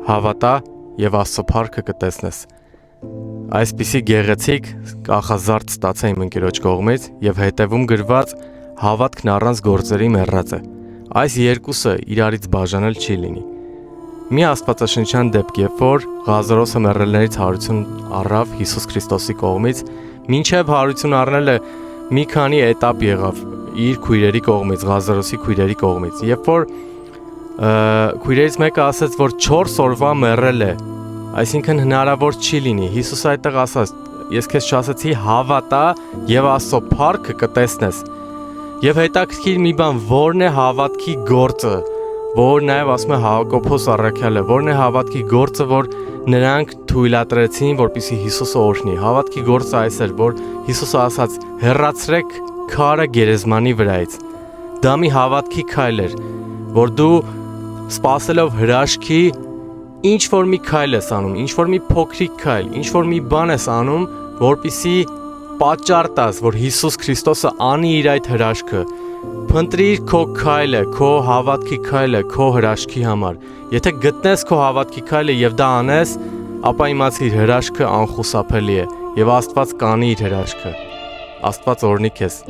հավատա եւ Աստծո փառքը կտեսնես։ Այսպիսի գեղեցիկ կախազարդ ստացա իմ ընկերոջ կողմից եւ հետևում գրված հավատքն առանց գործերի մեռած է։ Այս երկուսը իրարից բաժանել չի լինի։ Մի աստվածաշնչյան դեպք, երբ որ Ղազարոսը մեռելներից հարություն առավ Հիսուս Քրիստոսի կողմից, մինչև հարություն առնելը մի քանի էտապ եղավ իր քույրերի կողմից, Ղազարոսի քույրերի կողմից։ Երբ որ քույրերից մեկը ասաց, որ 4 օրվա մեռել է, այսինքն հնարավոր չի լինի։ Հիսուսը այդտեղ ասաց. ես քեզ չասեցի հավատա եւ Աստծո փառքը կտեսնես։ Եվ հետաքրքիր մի բան, որն է հավատքի գործը, որ նաեւ ասում է Հակոբոս առաքյալը, որն է հավատքի գործը, որ նրանք թույլատրեցին, որպեսզի Հիսուսը օրհնի։ Հավատքի գործը այս էր, որ Հիսուսը ասաց. հեռացրեք քարը գերեզմանի վրայից։ Դա մի հավատքի քայլ էր, որ դու սպասելով հրաշքի ինչ որ մի քայլ ես անում, ինչ որ մի փոքրիկ քայլ, ինչ որ մի բան ես անում, որպեսզի պատճառ տաս, որ Հիսուս Քրիստոսը անի իր այդ հրաշքը։ Փնտրիր քո քայլը, քո հավատքի քայլը, քո հրաշքի համար։ Եթե գտնես քո հավատքի քայլը եւ դա անես, ապա իմացիր հրաշքը անխուսափելի է եւ Աստված կանի իր հրաշքը։ Աստված օրհնի քեզ։